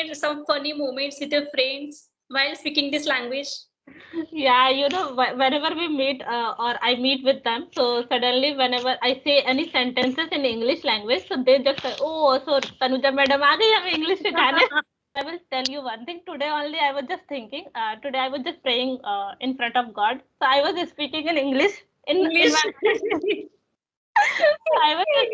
share some funny moments with your friends while speaking this language? Yeah, whenever we meet or I meet with them, so suddenly whenever I say any sentences in English language, so they just say, "Oh, so Tanuja madam आ गई हमें English सिखाने." I will tell you one thing. Today only I was just thinking. Today I was just praying in front of God. So I was speaking in English in English. my mind. I was just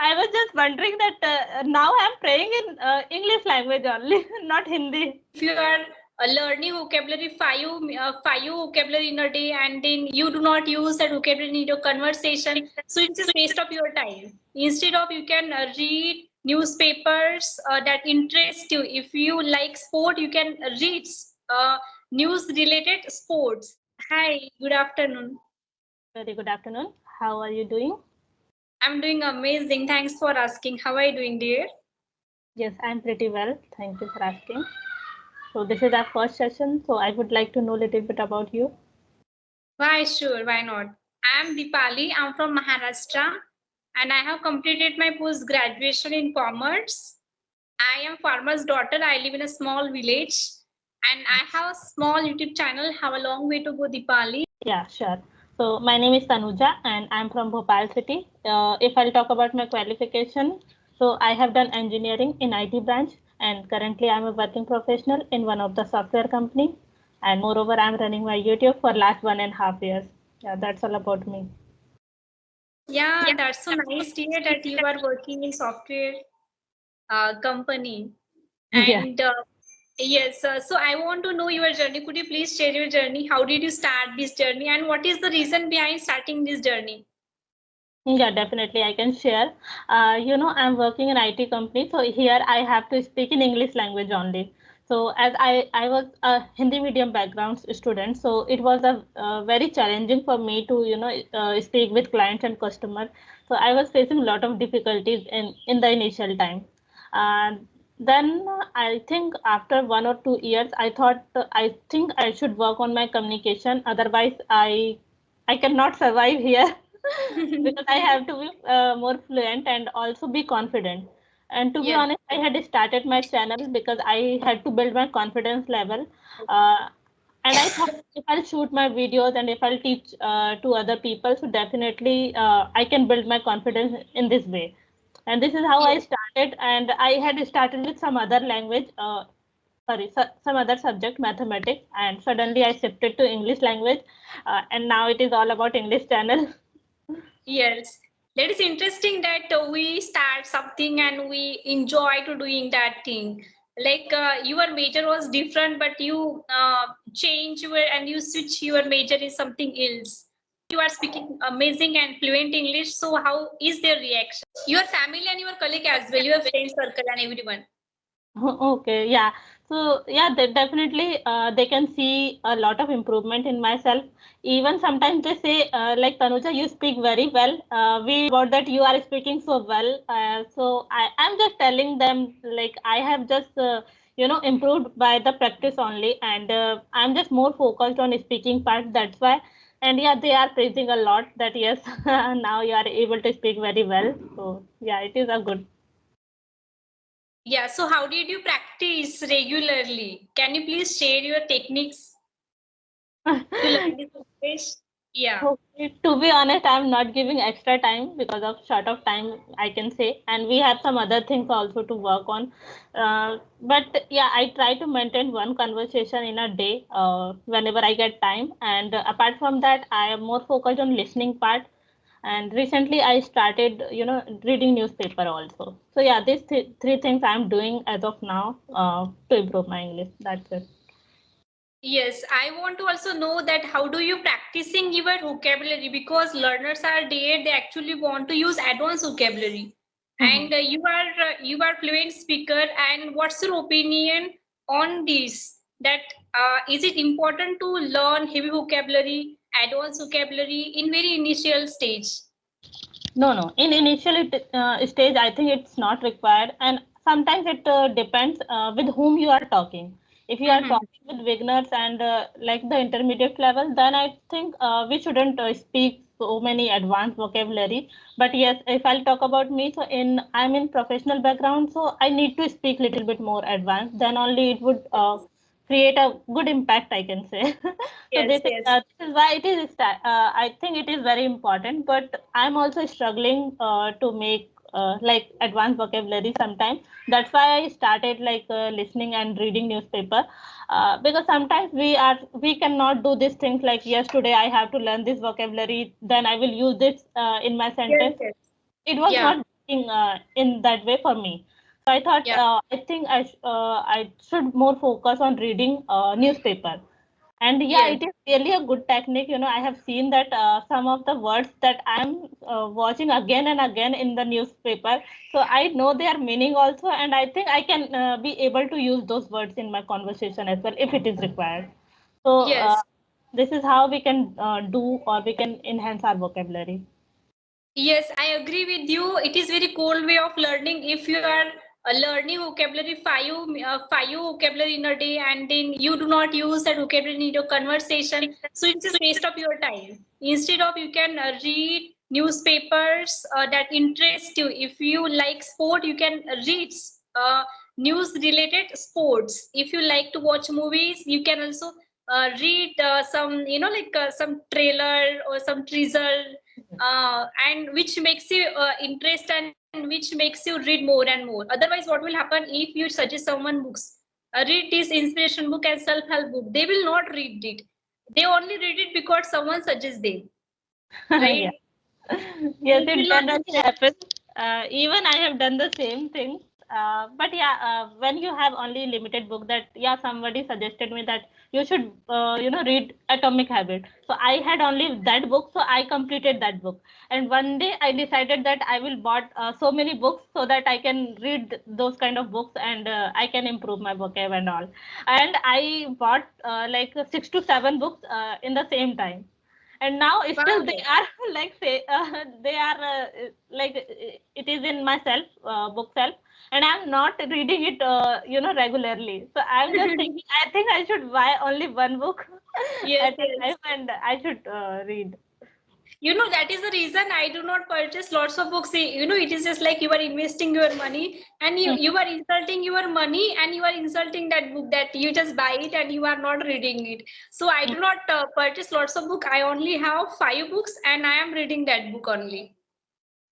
I was just wondering that now I'm praying in English language only, not Hindi. If you are learning vocabulary five vocabulary in a day, and then you do not use that vocabulary in your conversation, so it's just waste of your time. Instead of, you can read newspapers that interest you. If you like sport, you can read uh, news related sports. Hi, good afternoon. Very good afternoon. How are you doing? I'm doing amazing. Thanks for asking. How are you doing, dear? Yes, I'm pretty well. Thank you for asking. So this is our first session. So I would like to know a little bit about you. Why, sure, why not? I'm Dipali, I'm from Maharashtra, and I have completed my post graduation in commerce. I am farmer's daughter. I live in a small village, and I have a small YouTube channel. Have a long way to go, Dipali. Yeah, sure. So my name is Tanuja and I'm from Bhopal city. If I'll talk about my qualification, so I have done engineering in IT branch and currently I'm a working professional in one of the software company. And moreover, I'm running my YouTube for last 1.5 years. Yeah, that's all about me. Yeah, that's so nice to hear that you are working in software company. Yeah. And yes, so I want to know your journey. Could you please share your journey? How did you start this journey, and what is the reason behind starting this journey? Yeah, definitely. I can share. I'm working in IT company, so here I have to speak in English language only. So as I was a Hindi medium background student, so it was a very challenging for me to speak with clients and customers. So I was facing a lot of difficulties in the initial time. Then I think after 1 or 2 years, I thought I think I should work on my communication. Otherwise, I cannot survive here. Because I have to be more fluent and also be confident. And to be Yes. honest, I had started my channel because I had to build my confidence level. Uh, and I thought if I'll shoot my videos and if I'll teach to other people, so definitely I can build my confidence in this way. And this is how I Yes. started. And I had started with some other language, some other subject, mathematics, and suddenly I shifted to English language. And now it is all about English channel. Yes, that is interesting that we start something and we enjoy to doing that thing. Like your major was different, but you change your and you switch your major is something else. You are speaking amazing and fluent English. So how is their reaction? Your family and your colleague as well, your friend circle and everyone. Okay, yeah. So yeah, they definitely they can see a lot of improvement in myself. Even sometimes they say like Tanuja, you speak very well. We about that you are speaking so well. So I'm just telling them like I have just improved by the practice only, and I'm just more focused on speaking part. That's why. And yeah, they are praising a lot that yes, now you are able to speak very well. So yeah, it is a good. Yeah, so how did you practice regularly? Can you please share your techniques to learn this language? Yeah. Okay, to be honest, I'm not giving extra time because of short of time, I can say, and we have some other things also to work on. But yeah, I try to maintain one conversation in a day whenever I get time. And apart from that, I am more focused on listening part. And recently, I started, reading newspaper also. So yeah, these three things I'm doing as of now to improve my English. That's it. Yes, I want to also know that how do you practicing your vocabulary, because learners are there, they actually want to use advanced vocabulary, Mhm. and you are fluent speaker, and what's your opinion on this? That is it important to learn heavy vocabulary, advanced vocabulary in very initial stage? No, no. In initial stage, I think it's not required, and sometimes it depends with whom you are talking. If you are Mm-hmm. talking with beginners and like the intermediate level, then I think we shouldn't speak so many advanced vocabulary. But yes, if I'll talk about me, so I'm in professional background, so I need to speak little bit more advanced. Then only it would create a good impact, I can say. So Yes, yes, this is why it is. I think it is very important. But I'm also struggling to make like advanced vocabulary sometimes. That's why I started like listening and reading newspaper, because sometimes we cannot do these things like, yes, today I have to learn this vocabulary, then I will use this in my yes, sentence. yes. It was Yeah, not working in that way for me. So I thought, yeah. I think I should more focus on reading newspaper. And yeah, Yes, it is really a good technique. I have seen that some of the words that I'm watching again and again in the newspaper, so I know their meaning also, and I think I can be able to use those words in my conversation as well if it is required. So yes. this is how we can do, or we can enhance our vocabulary. Yes, I agree with you. It is very cool way of learning. If you are learning vocabulary five vocabulary in a day, and then you do not use that vocabulary in your conversation, so it's just waste of your time. Instead of, you can read newspapers that interest you. If you like sport, you can read news related sports. If you like to watch movies, you can also read some, like some trailer or some teaser, and which makes you interest, and which makes you read more and more. Otherwise, what will happen if you suggest someone books, read this inspiration book and self-help book, they will not read it. They only read it because someone suggests them, Yeah. right? Yes, It it will not be generally happens. Even I have done the same thing. But yeah, when you have only limited book, that yeah, somebody suggested me that you should read Atomic Habit. So I had only that book, so I completed that book. And one day I decided that I will bought so many books so that I can read those kind of books, and I can improve my vocab and all. And I bought like 6 to 7 books in the same time, and now still they wow. are like say they are like it is in my self book self, and I'm not reading it regularly. So I'm just thinking, I think I should buy only one book Yes, at a yes. time, and I should read. That is the reason I do not purchase lots of books. It is just like you are investing your money, and you Hmm. you are insulting your money, and you are insulting that book, that you just buy it and you are not reading it. So I do not purchase lots of book. I only have 5 books, and I am reading that book only.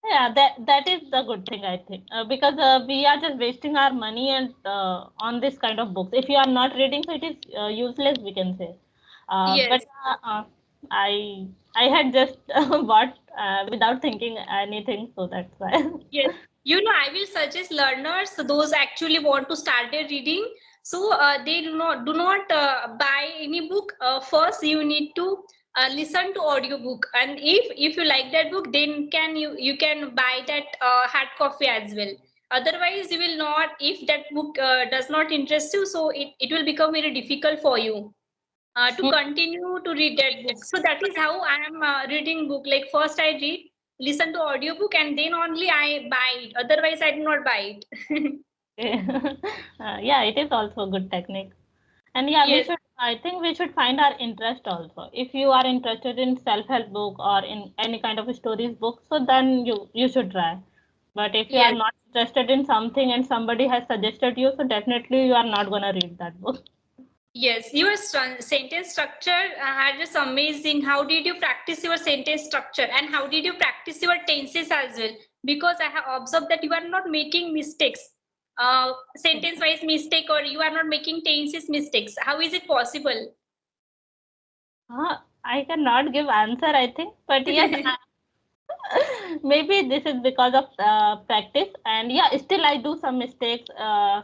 Yeah, that is the good thing, I think, because we are just wasting our money and on this kind of books. If you are not reading, so it is useless, we can say. But Yes. I had just bought without thinking anything, so that's why. Yes, I will suggest learners, those actually want to start their reading. So they do not buy any book. First, you need to listen to audiobook, and if you like that book, then you can buy that hard copy as well. Otherwise, you will not. If that book does not interest you, so it will become very difficult for you to continue to read that book. So that is how I am reading book. Like, first I read, listen to audiobook, and then only I buy it. Otherwise, I do not buy it. Yeah, it is also a good technique. And yeah, Yes, I think we should find our interest also. If you are interested in self-help book or in any kind of stories book, so then you should try. But if you are yes, not interested in something and somebody has suggested you, so definitely you are not gonna read that book. yes. Your sentence structure are just amazing. How did you practice your sentence structure, and how did you practice your tenses as well? Because I have observed that you are not making mistakes, sentence wise mistake, or you are not making tenses mistakes. How is it possible? I cannot give answer, I think, but yes, maybe this is because of practice. And yeah, still I do some mistakes.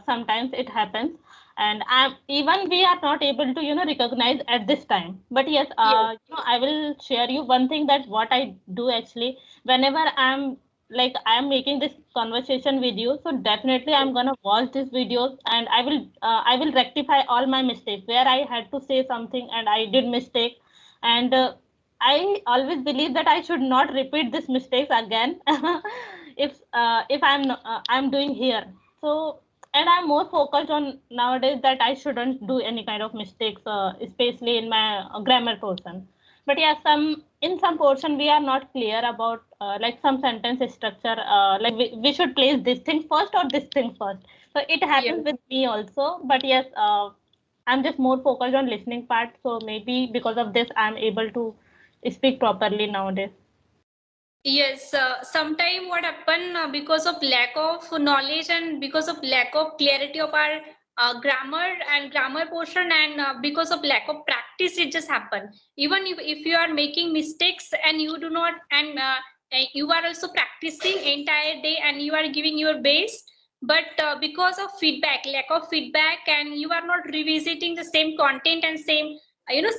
Sometimes it happens, and even we are not able to recognize at this time. But yes, Yes, I will share you one thing, that what I do actually whenever I'm making this conversation with you. So definitely yes, I'm gonna watch these videos, and I will rectify all my mistakes where I had to say something and I did mistake. And I always believe that I should not repeat these mistakes again if I'm doing here. So and I'm more focused on nowadays that I shouldn't do any kind of mistakes, especially in my grammar portion. But yeah, some in some portion we are not clear about like some sentence structure. Like we should place this thing first or this thing first. So it Yes. happens with me also. But yes, I'm just more focused on listening part. So maybe because of this, I'm able to speak properly nowadays. Yes, sometime what happen because of lack of knowledge and because of lack of clarity of our grammar and grammar portion, and because of lack of practice, it just happen. Even if you are making mistakes and you do not, and you are also practicing entire day and you are giving your best, but because of feedback, lack of feedback, and you are not revisiting the same content and same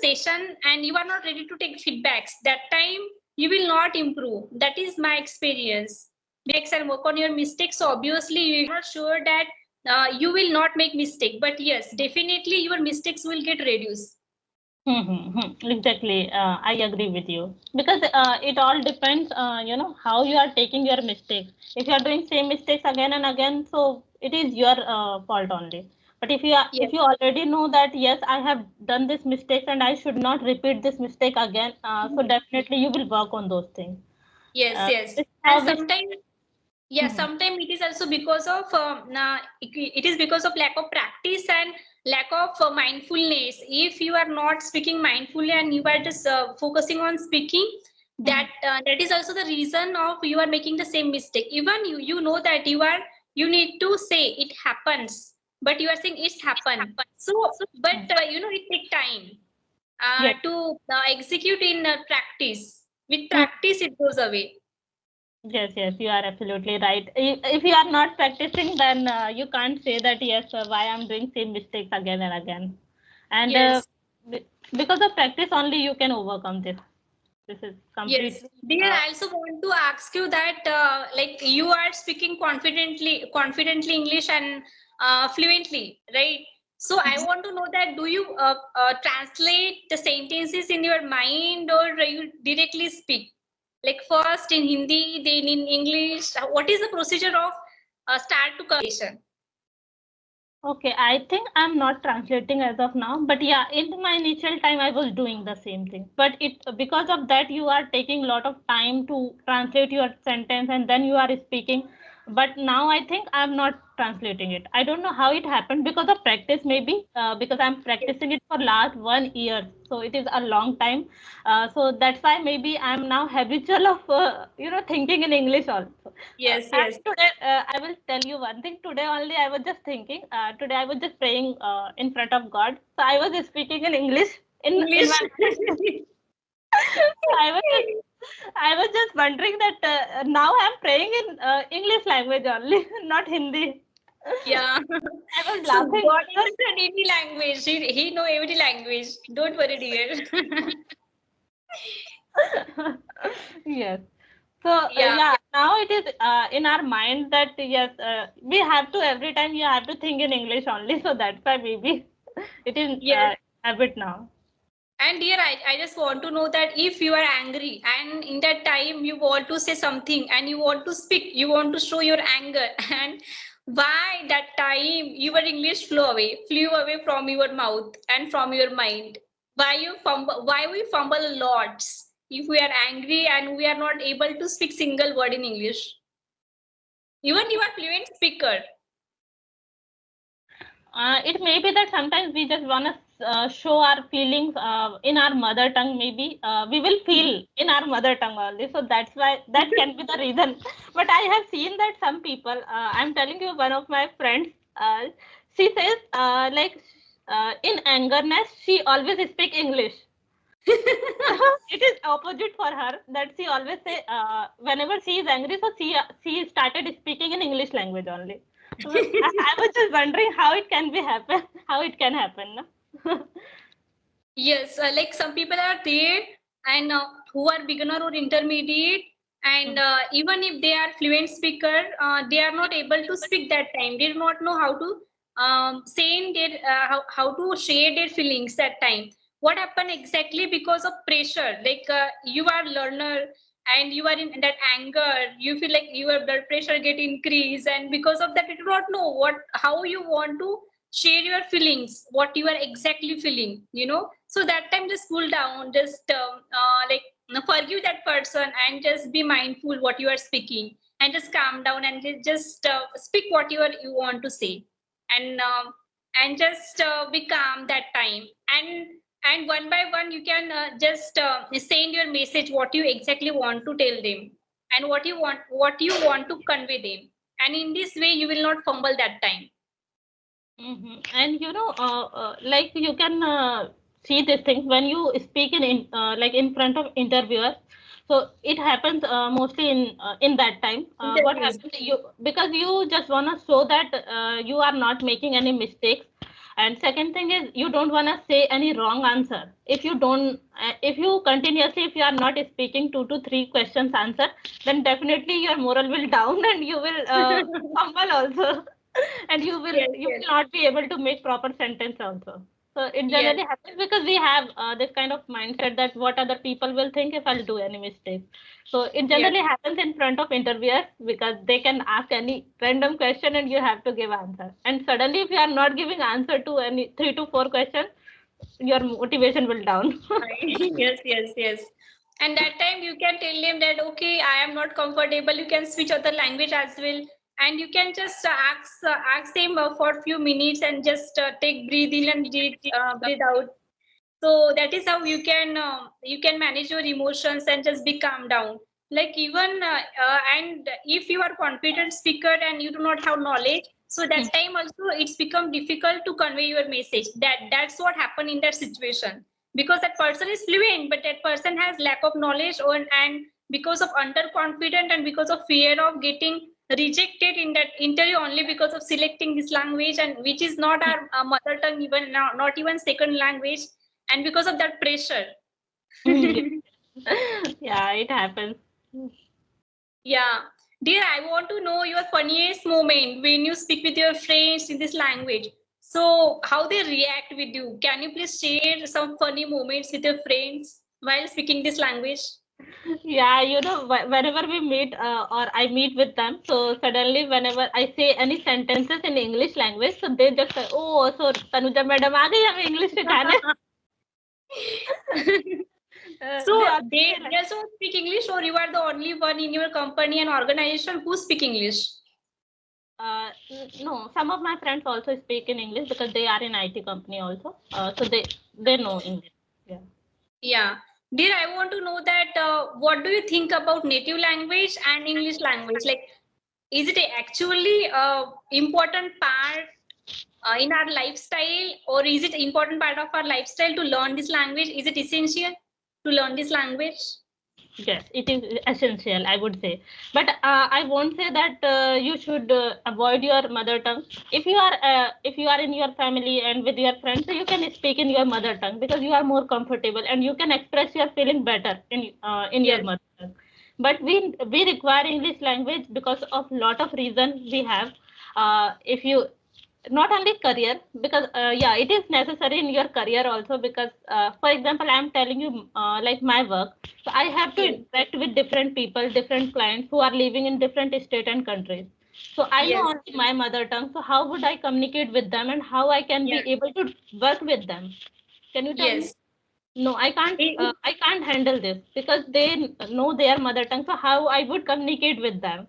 session, and you are not ready to take feedbacks, that time you will not improve. That is my experience. Relax and work on your mistakes. So obviously you're not sure that you will not make mistake, but yes, definitely your mistakes will get reduced. Exactly. I agree with you because it all depends, how you are taking your mistakes. If you are doing same mistakes again and again, so it is your fault only. But Yes, if you already know that yes, I have done this mistake and I should not repeat this mistake again, so definitely you will work on those things. yes, yes. This is And how we. sometimes, yeah, sometimes it is also because of it is because of lack of practice and lack of mindfulness. If you are not speaking mindfully and you are just focusing on speaking, that is also the reason of you are making the same mistake. Even you know that you need to say it happens, but you are saying it's happened. So but it take time Yes. to execute in practice. With Mhm. practice it goes away. Yes, yes, you are absolutely right. If you are not practicing, then you can't say that yes, why I'm doing same mistakes again and again. And Yes. be- because of practice only, you can overcome this. This is Yes, completely. dear. I also want to ask you that, like, you are speaking confidently English and fluently, right? So I want to know that do you translate the sentences in your mind, or you directly speak? Like first in Hindi, then in English. What is the procedure of start to conversation? Okay, I think I'm not translating as of now, but yeah, in my initial time I was doing the same thing. But it because of that you are taking a lot of time to translate your sentence and then you are speaking. But now I think I'm not translating it. I don't know how it happened because of practice maybe because I'm Yes, practicing it for last 1 year, so it is a long time. So that's why maybe I'm now habitual of thinking in English also. yes, And yes. today, I will tell you one thing. Today only, I was just thinking. Today, I was just praying in front of God. So I was speaking in English in English. my mind. So I was just wondering that now I'm praying in English language only, not Hindi. Yeah. I was So laughing God because understand any language. He know every language. Don't worry, dear. yes. So Yeah. yeah, now it is in our mind that yes, we have to every time you have to think in English only. So that's why maybe it is Yes. habit now. And dear, I just want to know that if you are angry and in that time you want to say something and you want to speak, you want to show your anger, and why that time your English flew away from your mouth and from your mind. Why we fumble a lot if we are angry and we are not able to speak single word in English. Even you are fluent speaker. It may be that sometimes we just want to show our feelings in our mother tongue. Maybe we will feel in our mother tongue only. So that's why that can be the reason. But I have seen that some people. I'm telling you, one of my friends. She says in angerness she always speak English. It is opposite for her that she always say whenever she is angry, so she started speaking in English language only. I was just wondering how it can be happen, how it can happen. No? Yes, like some people are there and who are beginner or intermediate, and even if they are fluent speaker, they are not able to speak that time. They do not know how to say in their how to share their feelings that time. What happened exactly because of pressure? Like you are learner and you are in that anger, you feel like your blood pressure get increased, and because of that you do not know how you want to share your feelings, what you are exactly feeling, so that time just cool down, just like forgive that person and just be mindful what you are speaking, and just calm down and just speak what you want to say, and just be calm that time, and one by one you can just send your message what you exactly want to tell them, and what you want to convey them, and in this way you will not fumble that time. And like you can see these things when you speak like in front of interviewers. So it happens mostly in that time. What Interviews. happens you because you just wanna show that you are not making any mistakes. And second thing is you don't wanna say any wrong answer. If you don't, if you continuously, if you are not speaking 2 to 3 questions answer, then definitely your moral will down and you will fumble also. And Yes, you yes, will not be able to make proper sentence also. So it yes, generally happens because we have this kind of mindset that what other people will think if I'll do any mistake. So it yes. generally happens in front of interviewers because they can ask any random question and you have to give answer. And suddenly if you are not giving answer to any 3 to 4 questions, your motivation will down. Yes, yes, yes. And that time you can tell them that okay, I am not comfortable. You can switch other language as well, and you can just ask them for a few minutes and just take breathe in and breathe out. So that is how you can manage your emotions and just be calm down, like even and if you are confident speaker and you do not have knowledge, so that time also it's become difficult to convey your message, that's what happened in that situation, because that person is fluent but that person has lack of knowledge, and because of underconfident and because of fear of getting rejected in that interview only because of selecting this language, and which is not our mother tongue, even not even second language, and because of that pressure. Yeah. Yeah, it happens. Yeah, dear, I want to know your funniest moment when you speak with your friends in this language, so how they react with you. Can you please share some funny moments with your friends while speaking this language? Yeah, whenever we meet or I meet with them, so suddenly whenever I say any sentences in English language, so they just say, "Oh, so Tanuja madam आ गई हमें English सिखाने." So They they always say they also speak English, or you are the only one in your company and organization who speak English? no, some of my friends also speak in English because they are in IT company also. So they know English. Yeah. Yeah. Dear, I want to know that what do you think about native language and English language? Like, is it actually important part in our lifestyle, or is it important part of our lifestyle to learn this language? Is it essential to learn this language? Yes, it is essential, I would say. But I won't say that you should avoid your mother tongue. If you are in your family and with your friends, so you can speak in your mother tongue because you are more comfortable and you can express your feeling better in your Yes, mother tongue. But we require English language because of lot of reasons we have. If you not only career because yeah, it is necessary in your career also because for example I am telling you like my work, so I have to yes, interact with different people, different clients who are living in different state and countries. So I know yes, only my mother tongue, so how would I communicate with them and how I can be yes, able to work with them? Can you tell me? yes. No, I can't handle this because they know their mother tongue, so how I would communicate with them?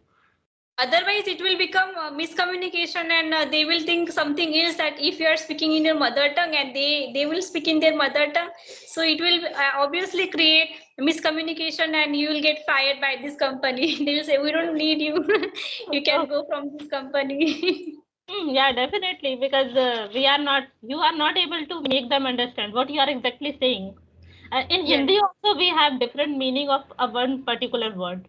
Otherwise it will become miscommunication, and they will think something else, that if you are speaking in your mother tongue and they will speak in their mother tongue, so it will obviously create miscommunication and you will get fired by this company. They will say we don't need you. You can go from this company. Yeah, definitely, because you are not able to make them understand what you are exactly saying. In Yes, Hindi also, we have different meaning of a one particular word.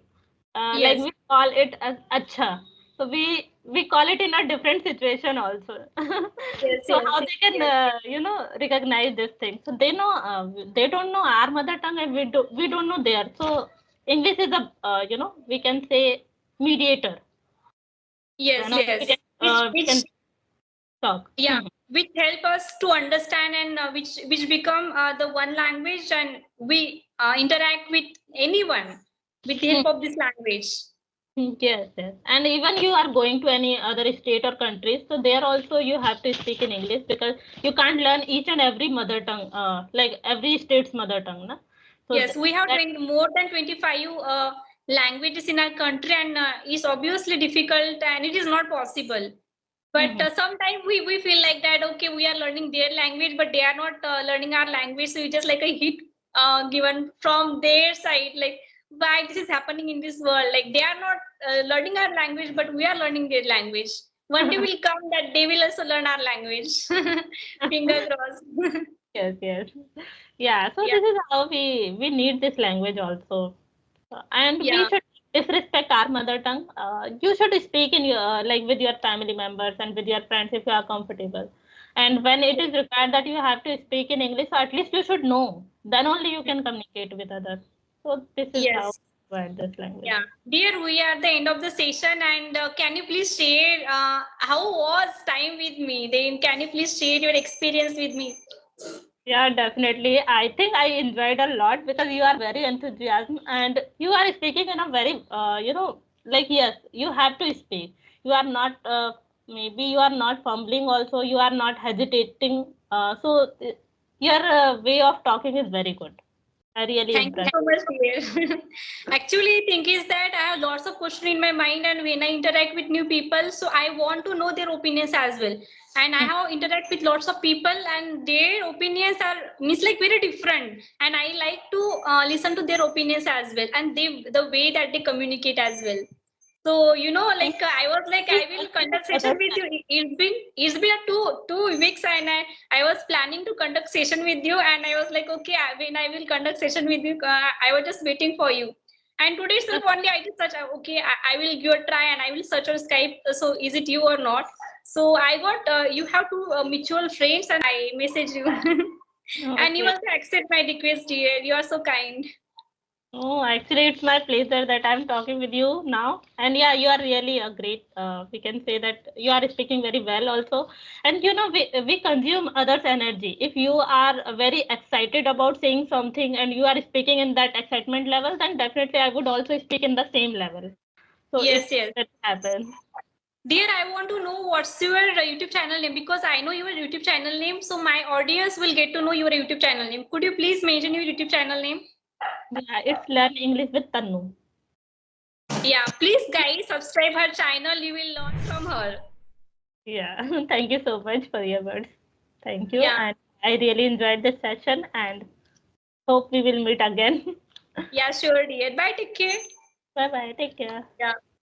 Like yes, we call it as acha. So we call it in a different situation also. yes, So yes, how they can recognize this thing? So they don't know our mother tongue and we don't know theirs. So English is a we can say mediator. yes, We yes, can we can talk. yeah, which help us to understand, and which become the one language, and we interact with anyone. with the help of this language. Yes, yes. And even you are going to any other state or countries, so there also you have to speak in English because you can't learn each and every mother tongue, like every state's mother tongue, na? So Yes, we have that, more than 25 languages in our country, and it's obviously difficult and it is not possible. But Mhm. sometimes we feel like that, okay, we are learning their language, but they are not learning our language. So it's just like a hit given from their side, like why this is happening in this world. Like they are not learning our language, but we are learning their language. One day will come that they will also learn our language. Finger crossed. Yes, yes. Yeah, so Yeah, this is how we need this language also. And we yeah. should disrespect our mother tongue. You should speak in your like with your family members and with your friends if you are comfortable. And when it is required that you have to speak in English, so at least you should know. Then only you can communicate with others. So this is how Yes. we learn this language. Yeah, dear, we are at the end of the session, and can you please share how was time with me? Then can you please share your experience with me? Yeah, definitely. I think I enjoyed a lot because you are very enthusiastic and you are speaking in a very, like, yes, you have to speak. You are not, maybe you are not fumbling also, you are not hesitating. Your way of talking is very good. I really Thank you impressed. so much, dear. Actually, thing is that I have lots of questions in my mind, and when I interact with new people, so I want to know their opinions as well. And I have interact with lots of people, and their opinions are means like very different. And I like to listen to their opinions as well, and the way that they communicate as well. So like I was like I will conduct session Others with you. It's been a two weeks, and I was planning to conduct session with you, and I was like, okay, when I will conduct session with you, I was just waiting for you. And today itself only I just search. Okay, I will give a try, and I will search on Skype. So is it you or not? So I got you have two mutual friends, and I message you, and you okay. also accept my request, dear. You are so kind. Oh, actually, it's my pleasure that I'm talking with you now. And yeah, you are really a great, we can say that you are speaking very well also. And we consume others' energy. If you are very excited about saying something and you are speaking in that excitement level, then definitely I would also speak in the same level. So Yes, yes. it happens. Dear, I want to know what's your YouTube channel name because I know your YouTube channel name, so my audience will get to know your YouTube channel name. Could you please mention your YouTube channel name? Yeah, it's Learn English with Tanu. Yeah, please guys subscribe her channel. You will learn from her. Yeah, thank you so much for your words. Thank you. Yeah, And I really enjoyed this session and hope we will meet again. yeah, sure, dear. Bye, take care. Bye bye. Take care. Yeah.